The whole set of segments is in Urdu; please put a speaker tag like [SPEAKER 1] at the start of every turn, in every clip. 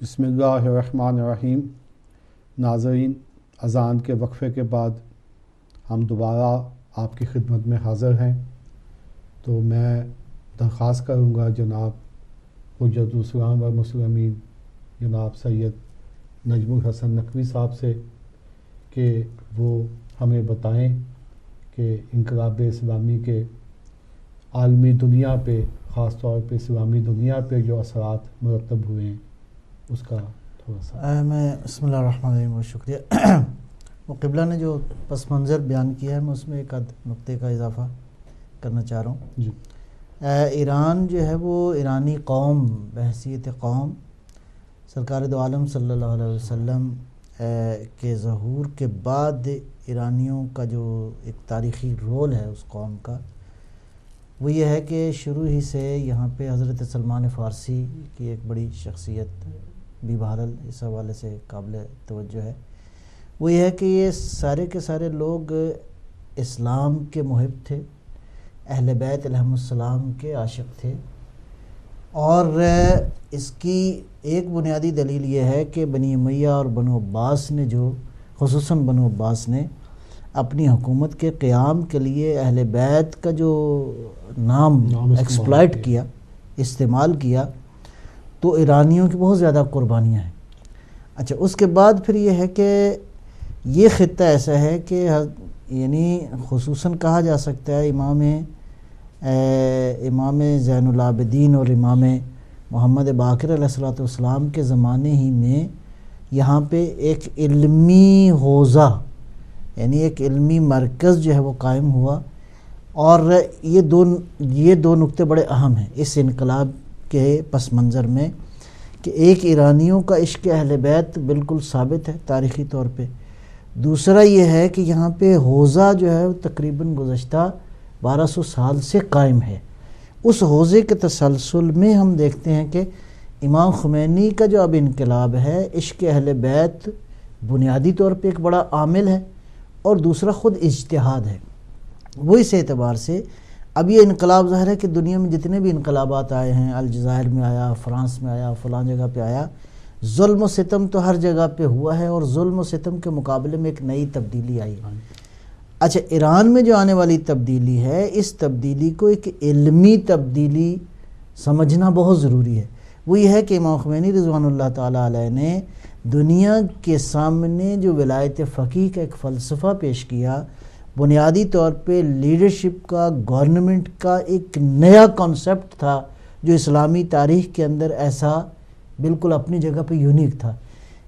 [SPEAKER 1] بسم اللہ الرحمن الرحیم۔ ناظرین، اذان کے وقفے کے بعد ہم دوبارہ آپ کی خدمت میں حاضر ہیں، تو میں درخواست کروں گا جناب حجت الاسلام والمسلمین جناب سید نجم الحسن نقوی صاحب سے کہ وہ ہمیں بتائیں کہ انقلاب اسلامی کے عالمی دنیا پہ، خاص طور پہ اسلامی دنیا پہ جو اثرات مرتب ہوئے ہیں اس کا تھوڑا سا۔
[SPEAKER 2] میں بسم اللہ الرحمن الرحیم، بہت شکریہ۔ وہ قبلہ نے جو پس منظر بیان کیا ہے، میں اس میں ایک نقطے کا اضافہ کرنا چاہ رہا ہوں
[SPEAKER 1] جی۔
[SPEAKER 2] ایران جو ہے وہ ایرانی قوم بحیثیت قوم سرکار دو عالم صلی اللہ علیہ وسلم کے ظہور کے بعد ایرانیوں کا جو ایک تاریخی رول ہے اس قوم کا، وہ یہ ہے کہ شروع ہی سے یہاں پہ حضرت سلمان فارسی کی ایک بڑی شخصیت بھی بہرحال اس حوالے سے قابل توجہ ہے۔ وہ یہ ہے کہ یہ سارے کے سارے لوگ اسلام کے محب تھے، اہل بیت علیہم السلام کے عاشق تھے، اور اس کی ایک بنیادی دلیل یہ ہے کہ بنی امیہ اور بنو عباس نے جو خصوصاً بنو عباس نے اپنی حکومت کے قیام کے لیے اہل بیت کا جو نام ایکسپلائٹ کیا، استعمال کیا، تو ایرانیوں کی بہت زیادہ قربانیاں ہیں۔ اچھا، اس کے بعد پھر یہ ہے کہ یہ خطہ ایسا ہے کہ یعنی خصوصاً کہا جا سکتا ہے امام زین العابدین اور امام محمد باقر علیہ السلام کے زمانے ہی میں یہاں پہ ایک علمی حوزہ، یعنی ایک علمی مرکز جو ہے وہ قائم ہوا، اور یہ دو نقطے بڑے اہم ہیں اس انقلاب کے پس منظر میں، کہ ایک ایرانیوں کا عشق اہل بیت بالکل ثابت ہے تاریخی طور پہ، دوسرا یہ ہے کہ یہاں پہ حوزہ جو ہے تقریباً گزشتہ 1200 سال سے قائم ہے۔ اس حوزے کے تسلسل میں ہم دیکھتے ہیں کہ امام خمینی کا جو اب انقلاب ہے، عشق اہل بیت بنیادی طور پہ ایک بڑا عامل ہے، اور دوسرا خود اجتہاد ہے۔ وہ اس اعتبار سے اب یہ انقلاب ظاہر ہے کہ دنیا میں جتنے بھی انقلابات آئے ہیں، الجزائر میں آیا، فرانس میں آیا، فلاں جگہ پہ آیا، ظلم و ستم تو ہر جگہ پہ ہوا ہے، اور ظلم و ستم کے مقابلے میں ایک نئی تبدیلی آئی۔ اچھا، ایران میں جو آنے والی تبدیلی ہے، اس تبدیلی کو ایک علمی تبدیلی سمجھنا بہت ضروری ہے۔ وہ یہ ہے کہ امام خمینی رضوان اللہ تعالیٰ علیہ نے دنیا کے سامنے جو ولایت فقیہ کا ایک فلسفہ پیش کیا، بنیادی طور پہ لیڈرشپ کا، گورنمنٹ کا ایک نیا کانسیپٹ تھا جو اسلامی تاریخ کے اندر ایسا بالکل اپنی جگہ پہ یونیک تھا۔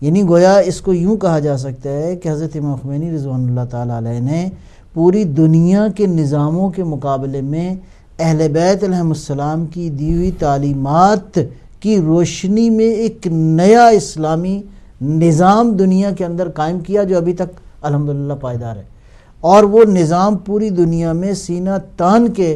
[SPEAKER 2] یعنی گویا اس کو یوں کہا جا سکتا ہے کہ حضرت امام خمینی رضوان اللہ تعالیٰ علیہ نے پوری دنیا کے نظاموں کے مقابلے میں اہل بیت علیہم السلام کی دی ہوئی تعلیمات کی روشنی میں ایک نیا اسلامی نظام دنیا کے اندر قائم کیا، جو ابھی تک الحمدللہ پائیدار ہے، اور وہ نظام پوری دنیا میں سینہ تان کے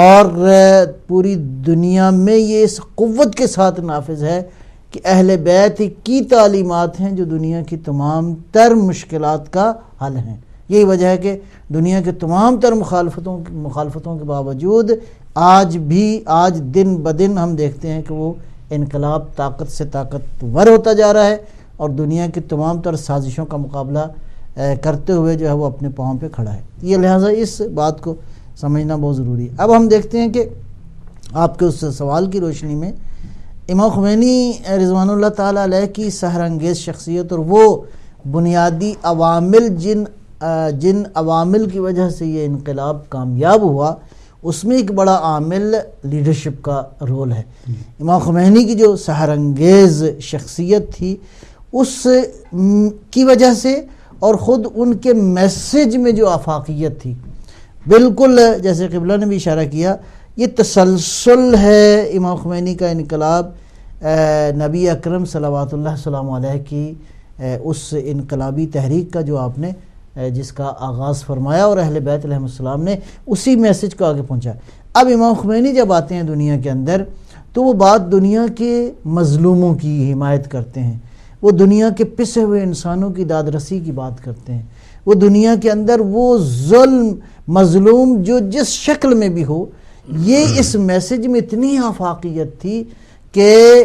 [SPEAKER 2] اور پوری دنیا میں یہ اس قوت کے ساتھ نافذ ہے کہ اہل بیت کی تعلیمات ہیں جو دنیا کی تمام تر مشکلات کا حل ہیں۔ یہی وجہ ہے کہ دنیا کے تمام تر مخالفتوں کے باوجود آج دن بدن ہم دیکھتے ہیں کہ وہ انقلاب طاقت سے طاقتور ہوتا جا رہا ہے، اور دنیا کی تمام تر سازشوں کا مقابلہ کرتے ہوئے جو ہے وہ اپنے پاؤں پہ کھڑا ہے۔ یہ لہٰذا اس بات کو سمجھنا بہت ضروری ہے۔ اب ہم دیکھتے ہیں کہ آپ کے اس سوال کی روشنی میں امام خمینی رضوان اللہ تعالیٰ علیہ کی سحر انگیز شخصیت اور وہ بنیادی عوامل جن عوامل کی وجہ سے یہ انقلاب کامیاب ہوا، اس میں ایک بڑا عامل لیڈرشپ کا رول ہے۔ امام خمینی کی جو سحر انگیز شخصیت تھی، اس کی وجہ سے اور خود ان کے میسج میں جو آفاقیت تھی، بالکل جیسے قبلہ نے بھی اشارہ کیا، یہ تسلسل ہے امام خمینی کا انقلاب نبی اکرم صلوات اللہ السلام علیہ کی اس انقلابی تحریک کا جو آپ نے جس کا آغاز فرمایا، اور اہل بیت علیہ السلام نے اسی میسج کو آگے پہنچا۔ اب امام خمینی جب آتے ہیں دنیا کے اندر، تو وہ بات دنیا کے مظلوموں کی حمایت کرتے ہیں، وہ دنیا کے پسے ہوئے انسانوں کی داد رسی کی بات کرتے ہیں، وہ دنیا کے اندر وہ ظلم مظلوم جو جس شکل میں بھی ہو، یہ اس میسج میں اتنی آفاقیت تھی کہ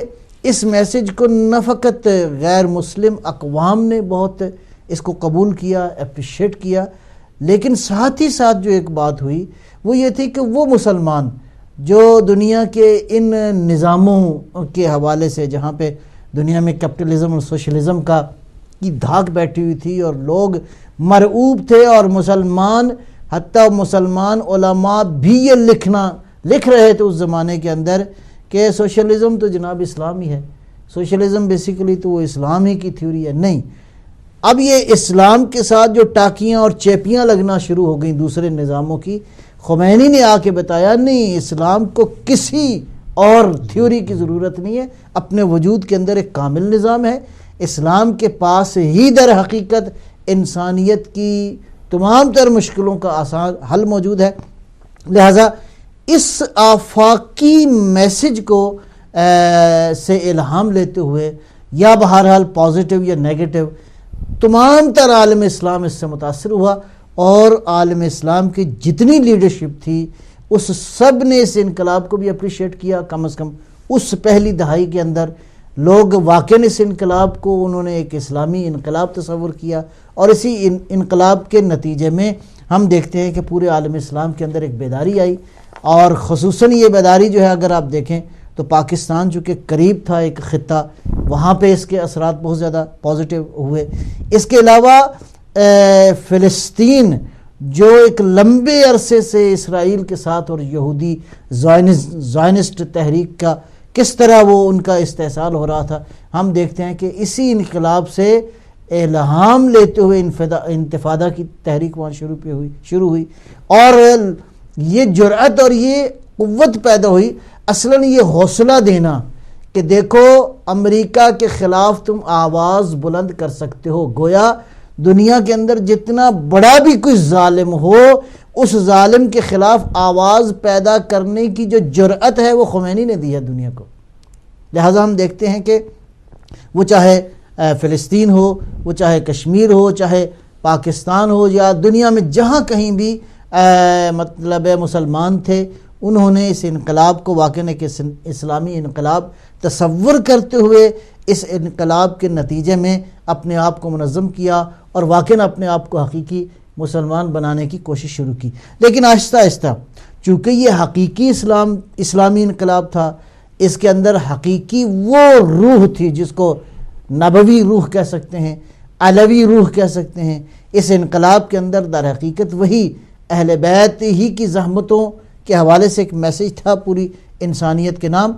[SPEAKER 2] اس میسج کو نہ فقط غیر مسلم اقوام نے بہت اس کو قبول کیا، اپریشیٹ کیا، لیکن ساتھ ہی ساتھ جو ایک بات ہوئی وہ یہ تھی کہ وہ مسلمان جو دنیا کے ان نظاموں کے حوالے سے جہاں پہ دنیا میں کیپٹلزم اور سوشلزم کی دھاک بیٹھی ہوئی تھی اور لوگ مرعوب تھے، اور مسلمان حتیٰ مسلمان علماء بھی یہ لکھ رہے تھے اس زمانے کے اندر کہ سوشلزم تو جناب اسلام ہی ہے، سوشلزم بیسیکلی تو وہ اسلام ہی کی تھیوری ہے۔ نہیں، اب یہ اسلام کے ساتھ جو ٹاکیاں اور چیپیاں لگنا شروع ہو گئیں دوسرے نظاموں کی، خمینی نے آ کے بتایا نہیں، اسلام کو کسی اور تھیوری کی ضرورت نہیں ہے، اپنے وجود کے اندر ایک کامل نظام ہے، اسلام کے پاس ہی در حقیقت انسانیت کی تمام تر مشکلوں کا آسان حل موجود ہے۔ لہٰذا اس آفاقی میسج کو سے الہام لیتے ہوئے، یا بہرحال پازیٹیو یا نیگیٹو، تمام تر عالم اسلام اس سے متاثر ہوا، اور عالم اسلام کی جتنی لیڈرشپ تھی اس سب نے اس انقلاب کو بھی اپریشیٹ کیا۔ کم از کم اس پہلی دہائی کے اندر لوگ واقعی اس انقلاب کو انہوں نے ایک اسلامی انقلاب تصور کیا، اور اسی انقلاب کے نتیجے میں ہم دیکھتے ہیں کہ پورے عالم اسلام کے اندر ایک بیداری آئی، اور خصوصاً یہ بیداری جو ہے اگر آپ دیکھیں تو پاکستان چونکہ قریب تھا ایک خطہ، وہاں پہ اس کے اثرات بہت زیادہ پازیٹیو ہوئے۔ اس کے علاوہ فلسطین جو ایک لمبے عرصے سے اسرائیل کے ساتھ اور یہودی زائنسٹ تحریک کا کس طرح وہ ان کا استحصال ہو رہا تھا، ہم دیکھتے ہیں کہ اسی انقلاب سے الہام لیتے ہوئے انتفاضہ کی تحریک وہاں شروع ہوئی، اور یہ جرأت اور یہ قوت پیدا ہوئی، اصلاً یہ حوصلہ دینا کہ دیکھو امریکہ کے خلاف تم آواز بلند کر سکتے ہو، گویا دنیا کے اندر جتنا بڑا بھی کوئی ظالم ہو اس ظالم کے خلاف آواز پیدا کرنے کی جو جرأت ہے وہ خمینی نے دی ہے دنیا کو۔ لہٰذا ہم دیکھتے ہیں کہ وہ چاہے فلسطین ہو، وہ چاہے کشمیر ہو، چاہے پاکستان ہو، یا دنیا میں جہاں کہیں بھی مطلب مسلمان تھے، انہوں نے اس انقلاب کو واقعی کہ اسلامی انقلاب تصور کرتے ہوئے اس انقلاب کے نتیجے میں اپنے آپ کو منظم کیا، اور واقعی اپنے آپ کو حقیقی مسلمان بنانے کی کوشش شروع کی۔ لیکن آہستہ آہستہ چونکہ یہ حقیقی اسلامی انقلاب تھا، اس کے اندر حقیقی وہ روح تھی جس کو نبوی روح کہہ سکتے ہیں، علوی روح کہہ سکتے ہیں، اس انقلاب کے اندر در حقیقت وہی اہل بیت ہی کی زحمتوں کے حوالے سے ایک میسج تھا پوری انسانیت کے نام۔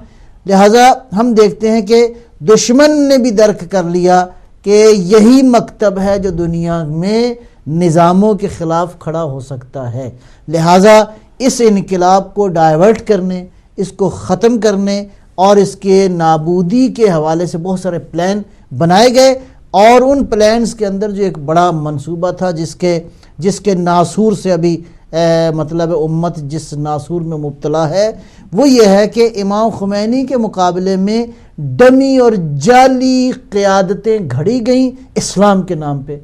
[SPEAKER 2] لہٰذا ہم دیکھتے ہیں کہ دشمن نے بھی درک کر لیا کہ یہی مکتب ہے جو دنیا میں نظاموں کے خلاف کھڑا ہو سکتا ہے، لہٰذا اس انقلاب کو ڈائیورٹ کرنے، اس کو ختم کرنے اور اس کے نابودی کے حوالے سے بہت سارے پلان بنائے گئے، اور ان پلانز کے اندر جو ایک بڑا منصوبہ تھا جس کے ناسور سے ابھی مطلب امت جس ناسور میں مبتلا ہے، وہ یہ ہے کہ امام خمینی کے مقابلے میں ڈمی اور جعلی قیادتیں گھڑی گئیں اسلام کے نام پہ،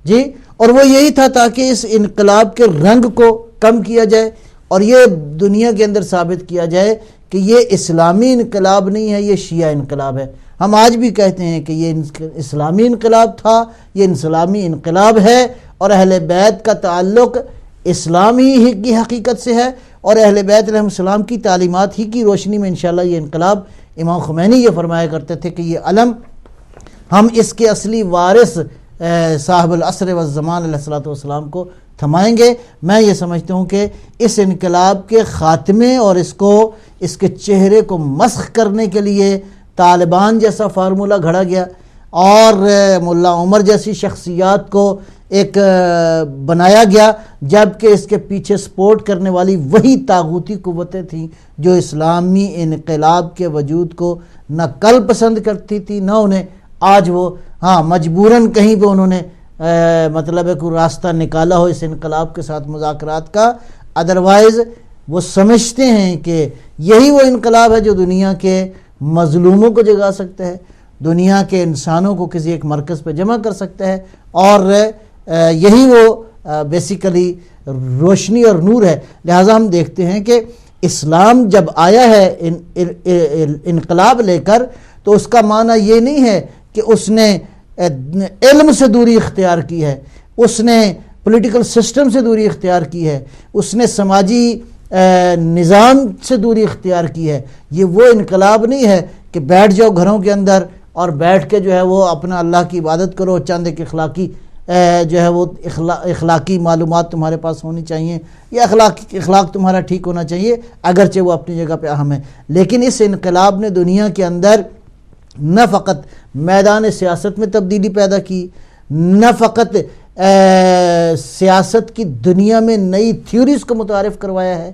[SPEAKER 2] جی، اور وہ یہی تھا تاکہ اس انقلاب کے رنگ کو کم کیا جائے اور یہ دنیا کے اندر ثابت کیا جائے کہ یہ اسلامی انقلاب نہیں ہے، یہ شیعہ انقلاب ہے۔ ہم آج بھی کہتے ہیں کہ یہ اسلامی انقلاب تھا، یہ اسلامی انقلاب ہے، اور اہل بیت کا تعلق اسلامی کی حقیقت سے ہے، اور اہل بیت علیہ السلام کی تعلیمات ہی کی روشنی میں انشاءاللہ یہ انقلاب، امام خمینی یہ فرمایا کرتے تھے کہ یہ علم ہم اس کے اصلی وارث صاحب العصر والزمان علیہ السلام کو تھمائیں گے۔ میں یہ سمجھتا ہوں کہ اس انقلاب کے خاتمے اور اس کے چہرے کو مسخ کرنے کے لیے طالبان جیسا فارمولہ گھڑا گیا، اور ملا عمر جیسی شخصیات کو ایک بنایا گیا، جبکہ اس کے پیچھے سپورٹ کرنے والی وہی طاغوتی قوتیں تھیں جو اسلامی انقلاب کے وجود کو نہ کل پسند کرتی تھی، نہ انہیں آج وہ مجبوراً کہیں پہ انہوں نے مطلب ہے کوئی راستہ نکالا ہو اس انقلاب کے ساتھ مذاکرات کا، ادروائز وہ سمجھتے ہیں کہ یہی وہ انقلاب ہے جو دنیا کے مظلوموں کو جگا سکتا ہے، دنیا کے انسانوں کو کسی ایک مرکز پہ جمع کر سکتا ہے، اور یہی وہ بیسیکلی روشنی اور نور ہے۔ لہٰذا ہم دیکھتے ہیں کہ اسلام جب آیا ہے انقلاب لے کر، تو اس کا معنی یہ نہیں ہے کہ اس نے علم سے دوری اختیار کی ہے، اس نے پولیٹیکل سسٹم سے دوری اختیار کی ہے، اس نے سماجی نظام سے دوری اختیار کی ہے۔ یہ وہ انقلاب نہیں ہے کہ بیٹھ جاؤ گھروں کے اندر اور بیٹھ کے جو ہے وہ اپنا اللہ کی عبادت کرو، چند ایک اخلاقی جو ہے وہ اخلاقی معلومات تمہارے پاس ہونی چاہیے، یا اخلاق تمہارا ٹھیک ہونا چاہیے، اگرچہ وہ اپنی جگہ پہ اہم ہے۔ لیکن اس انقلاب نے دنیا کے اندر نہ فقط میدان سیاست میں تبدیلی پیدا کی، نہ فقط سیاست کی دنیا میں نئی تھیوریز کو متعارف کروایا ہے،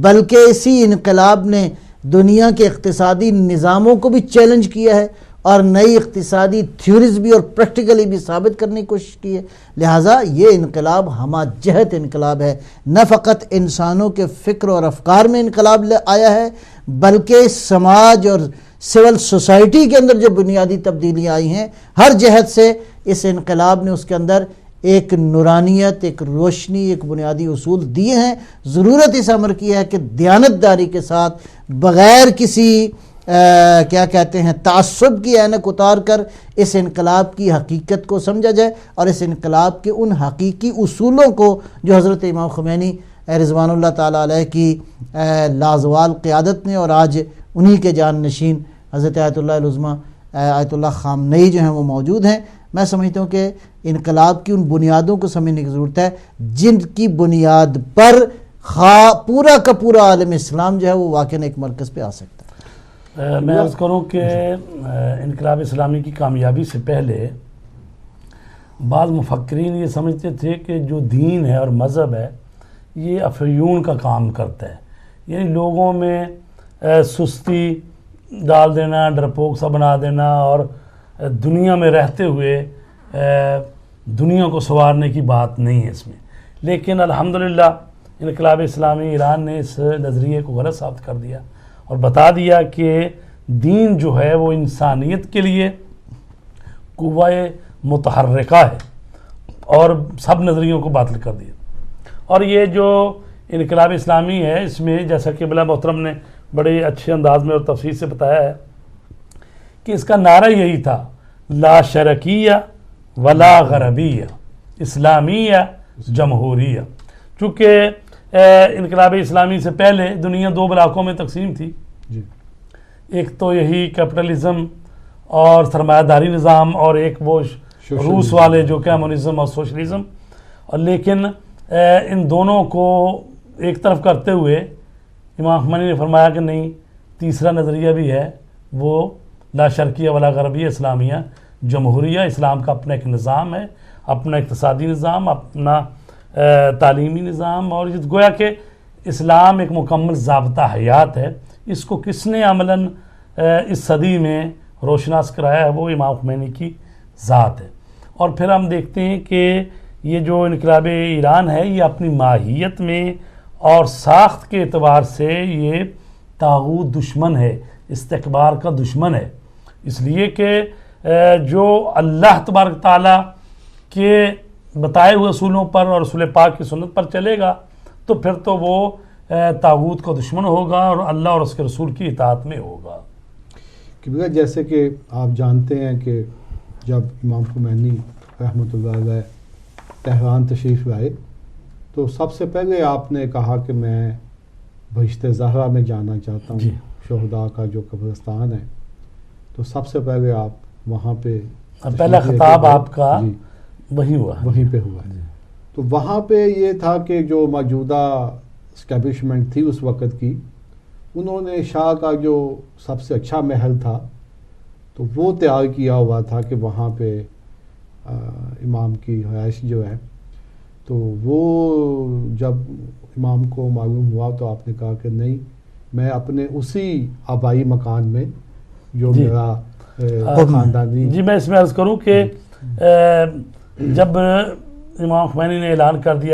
[SPEAKER 2] بلکہ اسی انقلاب نے دنیا کے اقتصادی نظاموں کو بھی چیلنج کیا ہے اور نئی اقتصادی تھیوریز بھی اور پریکٹیکلی بھی ثابت کرنے کی کوشش کی ہے۔ لہٰذا یہ انقلاب ہمہ جہت انقلاب ہے، نہ فقط انسانوں کے فکر اور افکار میں انقلاب آیا ہے، بلکہ سماج اور سول سوسائٹی کے اندر جو بنیادی تبدیلیاں آئی ہیں، ہر جہت سے اس انقلاب نے اس کے اندر ایک نورانیت، ایک روشنی، ایک بنیادی اصول دیے ہیں۔ ضرورت اس امر کی ہے کہ دیانتداری کے ساتھ بغیر کسی کیا کہتے ہیں تعصب کی اینک اتار کر اس انقلاب کی حقیقت کو سمجھا جائے، اور اس انقلاب کے ان حقیقی اصولوں کو جو حضرت امام خمینی رضوان اللہ تعالیٰ علیہ کی لازوال قیادت نے، اور آج انہی کے جان نشین حضرت آیت اللہ العظمیٰ آیت اللہ خامنئی جو ہیں وہ موجود ہیں، میں سمجھتا ہوں کہ انقلاب کی ان بنیادوں کو سمجھنے کی ضرورت ہے جن کی بنیاد پر پورا کا پورا عالم اسلام جو ہے وہ واقعاً ایک مرکز پہ آ سکتا ہے۔
[SPEAKER 3] میں عرض کروں کہ انقلاب اسلامی کی کامیابی سے پہلے بعض مفکرین یہ سمجھتے تھے کہ جو دین ہے اور مذہب ہے یہ افیون کا کام کرتا ہے، یعنی لوگوں میں سستی ڈال دینا، ڈرپوک سا بنا دینا، اور دنیا میں رہتے ہوئے دنیا کو سنوارنے کی بات نہیں ہے اس میں۔ لیکن الحمدللہ انقلاب اسلامی ایران نے اس نظریے کو غلط ثابت کر دیا اور بتا دیا کہ دین جو ہے وہ انسانیت کے لیے قوہ متحرکہ ہے، اور سب نظریوں کو باطل کر دیا۔ اور یہ جو انقلاب اسلامی ہے اس میں جیسا کہ قبلہ محترم نے بڑے اچھے انداز میں اور تفصیل سے بتایا ہے کہ اس کا نعرہ یہی تھا، لا شرقیہ ولا غربیہ، اسلامیہ جمہوریہ۔ چونکہ انقلاب اسلامی سے پہلے دنیا دو بلاکوں میں تقسیم تھی، ایک تو یہی کیپٹلزم اور سرمایہ داری نظام، اور ایک وہ روس والے جو کمیونزم اور سوشلزم، اور لیکن ان دونوں کو ایک طرف کرتے ہوئے امام خمینی نے فرمایا کہ نہیں، تیسرا نظریہ بھی ہے، وہ لا شرقیہ ولا غربیہ، اسلامیہ جمہوریہ۔ اسلام کا اپنا ایک نظام ہے، اپنا اقتصادی نظام، اپنا تعلیمی نظام، اور گویا کہ اسلام ایک مکمل ضابطہ حیات ہے۔ اس کو کس نے عملاً اس صدی میں روشناس کرایا ہے؟ وہ امام خمینی کی ذات ہے۔ اور پھر ہم دیکھتے ہیں کہ یہ جو انقلاب ایران ہے یہ اپنی ماہیت میں اور ساخت کے اعتبار سے یہ طاغوت دشمن ہے، استکبار کا دشمن ہے، اس لیے کہ جو اللہ تبارک تعالیٰ کے بتائے ہوئے اصولوں پر اور رسول پاک کی سنت پر چلے گا تو پھر تو وہ طاغوت کا دشمن ہوگا اور اللہ اور اس کے رسول کی اطاعت میں ہوگا۔
[SPEAKER 1] جیسے کہ آپ جانتے ہیں کہ جب امام خمینی رحمۃ اللہ علیہ تہران تشریف لائے تو سب سے پہلے آپ نے کہا کہ میں بہشت زہرا میں جانا چاہتا ہوں، شہداء کا جو قبرستان ہے، تو سب سے پہلے آپ وہاں پہ
[SPEAKER 3] پہلا خطاب آپ کا وہیں
[SPEAKER 1] پہ ہوا۔ تو وہاں پہ یہ تھا کہ جو موجودہ اسٹیبلشمنٹ تھی اس وقت کی، انہوں نے شاہ کا جو سب سے اچھا محل تھا تو وہ تیار کیا ہوا تھا کہ وہاں پہ امام کی رہائش جو ہے، تو وہ جب امام کو معلوم ہوا تو آپ نے کہا کہ نہیں، میں اپنے اسی آبائی مکان میں جو میرا خاندانی۔
[SPEAKER 3] جی میں اس میں عرض کروں کہ جب امام خمینی نے اعلان کر دیا